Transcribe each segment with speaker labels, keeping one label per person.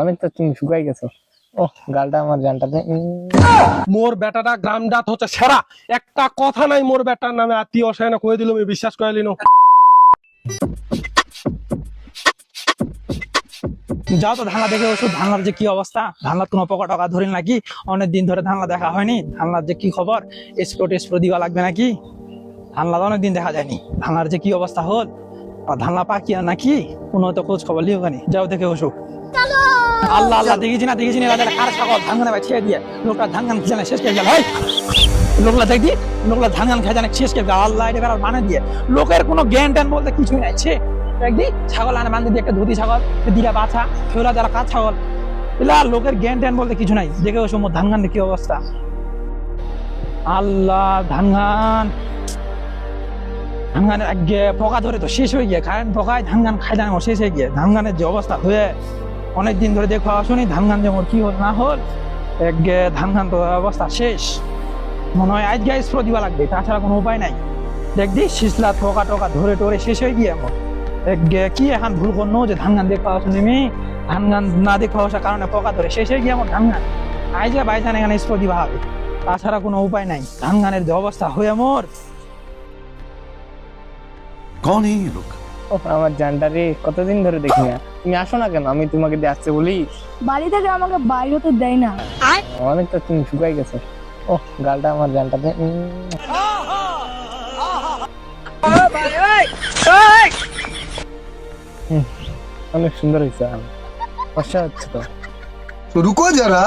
Speaker 1: অনেক তো তুমি শুকাই গেছো। ও গালটা আমার জানটাতে
Speaker 2: মোর বেটাটা গ্রামডাত হচ্ছে সেরা। একটা কথা নাই মোর বেটার নামে আত্মীয় অসহায় না কয়ে দিল আমি বিশ্বাস করালি না।
Speaker 3: যাও তো ধানলা দেখে ওষুধ, ধানলার যে কি অবস্থা, ধানলার কোনো পোকা টকা ধরিল নাকি? অনেক দিন ধরে ধানলা দেখা হয়নি, ধানলার যে কি খবর, স্প্রে দিবা লাগবে নাকি? ধানলা তো অনেকদিন দেখা যায়নি, ধানলার যে কি অবস্থা হল, আর ধানলা পাকিয়া নাকি কোনো তো খোঁজ খবর লিও গানি, যাও দেখে ওষুধ। আল্লাহ আল্লাহ, দেখেছি না রাজাটা কার ছাগল ধাঙ্গানে ভাই ছেড়ে দিয়ে লোকটা ধাঙ্গান খেয়ে শেষ করে গেল। লোকলা দেখি লোকলা ধাঙ্গান খেয়ে জানে শেষ করে গেল। আল্লাহ এটা বেড়ার মানে দিয়ে লোকের কোনো জ্ঞান ট্যান বলতে কিছুই নাই। একদিন ছাগল আনে বান্ধে দিয়ে একটা ধুতি ছাগল দিরা বাছা ফেরা যারা কাজ ছাগল এলা লোকের জ্ঞান ট্যান বলতে কিছু নাই। দেখে ওই সময় ধানগানের কি অবস্থা। আল্লাহ ধানগানের আগে পোকা ধরে তো শেষ হয়ে গিয়ে কারেন্ট পোকায় ধানগান খাই জানে শেষ হয়ে গিয়ে। ধানগানের যে অবস্থা হয়ে অনেকদিন ধরে দেখো আসুনি ধানগান যেমন কি হল না হল, একগে ধানগান তো অবস্থা শেষ। মনে হয় আজকে স্প্রে দিবা লাগবে, তাছাড়া কোনো উপায় নাই। দেখবি শিশলা পোকা টোকা ধরে টোরে শেষ হয়ে গিয়ে এমন কি এখন ভুল করলো যে ধান গান দেখতে আসুন আমি ধান গান না দেখতে আসার কারণে পোকা ধরে শেষ হয়ে গিয়ে আমার ধান গান আই যে বাইচান এখানে স্প্রে দিবা হবে, তাছাড়া কোনো উপায় নাই। ধান গানের যে অবস্থা হয়ে মোর।
Speaker 4: कौन है ये लोग?
Speaker 1: ও আমার জানটা রে, কতদিন ধরে দেখি না। তুমি আসো না কেন? আমি তোমাকে দিয়ে আসতে বলি।
Speaker 5: বাড়ি থেকে আমাকে বাইরে হতে দেয় না।
Speaker 1: অনেক তো তুমি শুকাই গেছো। ও গালটা আমার জানটাতে অনেক সুন্দর হয়েছে। কষ্ট হচ্ছে তো।
Speaker 6: तो रुको जरा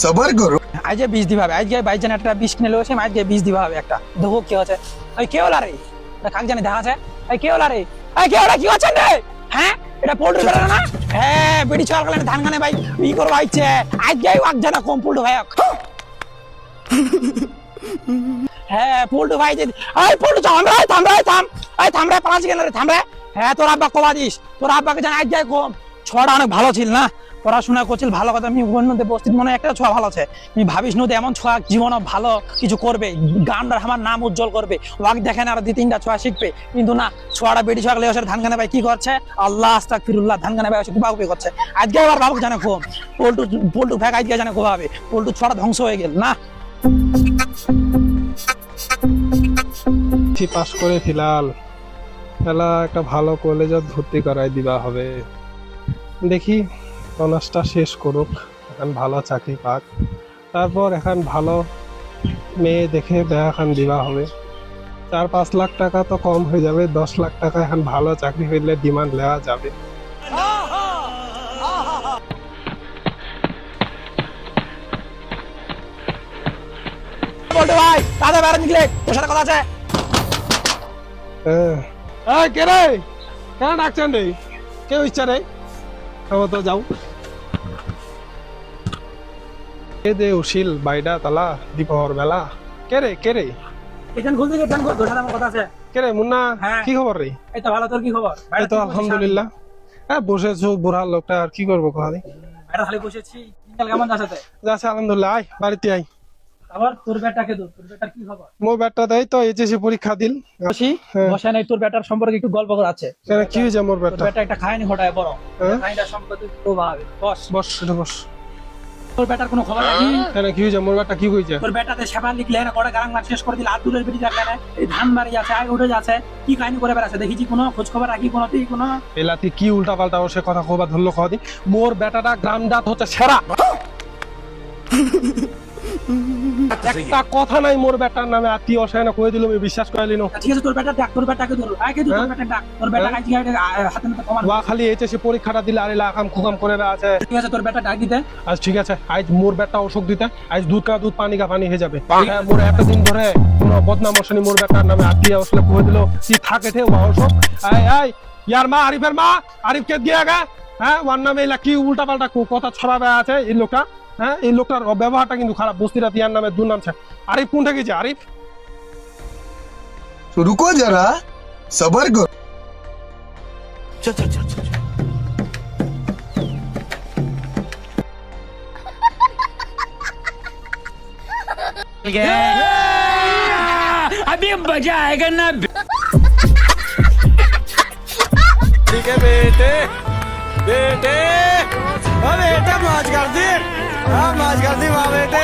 Speaker 6: सबर करो।
Speaker 3: আজকে বীজ দিবা হবে, আজকে বাইচান একটা বীজ কিনে লোছে, আজকে বীজ দিবা হবে একটা। দেখো কি হচ্ছে। এই কে হলা রে? কাক জানি দেখা আছে। এই কে হলা রে? এই কে হলা কি হচ্ছে রে? হ্যাঁ এটা পোল্ট্রি বেড়া না? হ্যাঁ বেড়ি চাল গেলেন ধান গানে ভাই ই করবা ইচ্ছে আজকে ওয়াক জানা কম পোল্ট্রি ভাই। হ্যাঁ পোল্ট্রি ভাই যে এই পোল্ট্রি থাম রে 5 গেল রে থাম রে। হ্যাঁ তোর আব্বা কবা দিস, তোর আব্বাকে জানা আজকে কম ছড়া অনেক ভালো ছিল না, পড়াশোনা করছিল ভালো কথা। আমি অন্যদের বস্তির মনে একটা ছোঁয়া ভালো আছে, আমি ভাবিস নদী এমন ছোঁয়া জীবনে ভালো কিছু করবে, গানটার আমার নাম উজ্জ্বল করবে, ওয়াক দেখেন আর 2-3টা ছোঁয়া শিখবে। কিন্তু না, ছোঁয়াটা বেড়ি ছোঁয়া গেলে ধান গানে ভাই কি করছে, আল্লাহ আস্তাগফিরুল্লাহ, ধান গানে ভাই কুপাকুপি করছে। আজকে আবার বাবুকে জানে কম পল্টু ফ্যাক আজকে জানে কোভাবে পল্টু ছোঁয়াটা ধ্বংস হয়ে গেল না।
Speaker 2: পাস করে ফিলাল এলা একটা ভালো কলেজে ভর্তি করাই দিবা হবে। দেখি অনার্সটা শেষ করুক, এখন ভালো চাকরি পাক, তারপর এখন ভালো মেয়ে দেখে বিয়া এখন দিবা হবে। 4-5 লাখ টাকা তো কম হয়ে যাবে, 10 লাখ টাকা এখন ভালো চাকরি হইলে ডিমান্ড নেওয়া যাবে।
Speaker 3: পল্টু ভাই কাজে বাইরে নিকলে তোর সাথে কথা আছে।
Speaker 2: হ্যাঁ কে রে? কেন ডাকছেন রে? কেউ ইচ্ছা রে? খাবো তো যাও। এ দে উশিল বাইডা তালা দীপহর বেলা। কে রে?
Speaker 3: এখান খুলতে গিয়ে তোর সাথে আমার কথা আছে।
Speaker 2: কে রে মুন্না?
Speaker 3: হ্যাঁ।
Speaker 2: কি খবর রে?
Speaker 3: এই তো ভালো, তোর কি খবর?
Speaker 2: এই তো আলহামদুলিল্লাহ। হ্যাঁ বসেছো বুড়া লোকটা, আর কি করবো খালি
Speaker 3: বাইরে খালি বসেছি। দিনকাল কেমন যাচ্ছে?
Speaker 2: যাচ্ছে আলহামদুলিল্লাহ। আয় বাড়িতে আয়।
Speaker 3: আবার তোর বেটাকে দো, তোর বেটার কি খবর?
Speaker 2: মোর ব্যাটটা দেয় তো এইচএসসি পরীক্ষা দিল।
Speaker 3: বসি বসে নাই, তোর বেটার সম্পর্কে একটু গল্প করা আছে।
Speaker 2: কেন কি হয়েছে মোর
Speaker 3: তোর
Speaker 2: ব্যাটটা?
Speaker 3: বেটা একটা কাহিনী ঘটায় বড়,
Speaker 2: হ্যাঁ?
Speaker 3: কাহিনীটা সম্পর্কে তো ভাবে বস।
Speaker 2: বস এটা বস।
Speaker 3: তোর বেটার কোনো খবর নাকি?
Speaker 2: কেন কি হয়েছে মোর ব্যাটটা? কি হয়েছে?
Speaker 3: তোর বেটাতে সেবা লিখলে না কটা গারাং শেষ করে দিল, আর দূরের বেটি রাখলে না, এই ধান বাড়ি আছে আয় উঠে যাচ্ছে, কি কাহিনী করে বেড়াচ্ছে দেখেছি? কোনো খোঁজ খবর রাখি কোনো তুই কোনো?
Speaker 2: এলাতি কি উল্টা পাল্টা ওর সে কথা কবা ধরলো খাওয়া। মোর ব্যাটাটা গ্রামডাত হচ্ছে সেরা। একটা কথা নাই মোর বেটার নামে আত্মীয় অসহায় না কয়ে দিল আমি বিশ্বাস করালি না।
Speaker 3: ঠিক আছে তোর বেটা ডাক, তোর বেটাকে ধরো আগে তোর বেটা ডাক, তোর বেটা আজকে হাতে নাতে কমান।
Speaker 2: ওয়া খালি এইচএসসি পরীক্ষাটা দিলে আর এলা আকাম খুকাম করে আছে।
Speaker 3: ঠিক আছে তোর বেটা ডাক দিতে।
Speaker 2: আজ ঠিক আছে, আজ মোর বেটা অসুখ দিতে, আজ দুধ কা দুধ পানি কা পানি হয়ে যাবে। হ্যাঁ, মোর এতদিন ধরে কোনো বদনাম অশনি মোর বেটার নামে আত্মীয় আসলে কয়ে দিল কি থাকে ঠে ওয়া অসুখ। আয় ইয়ার মা আরিফের মা আরিফ কে দিয়া গা। হ্যাঁ ওর নামে এলা কি উল্টা পাল্টা কথা ছড়াবে আছে এই লোকটা। হ্যাঁ এই লোকটার ব্যবহারটা কিন্তু খারাপ। বস্তিরা ইয়ার নামে দুর্নাম ছে। আরিফ কোনটা গেছে? আরিফ
Speaker 6: तो रुको जरा सबर करो।
Speaker 4: चल चल चल चल
Speaker 3: अभी मजा आएगा ना।
Speaker 4: ठीक है बेटे बेटे अरे
Speaker 7: मौज कर दी वाह बेटे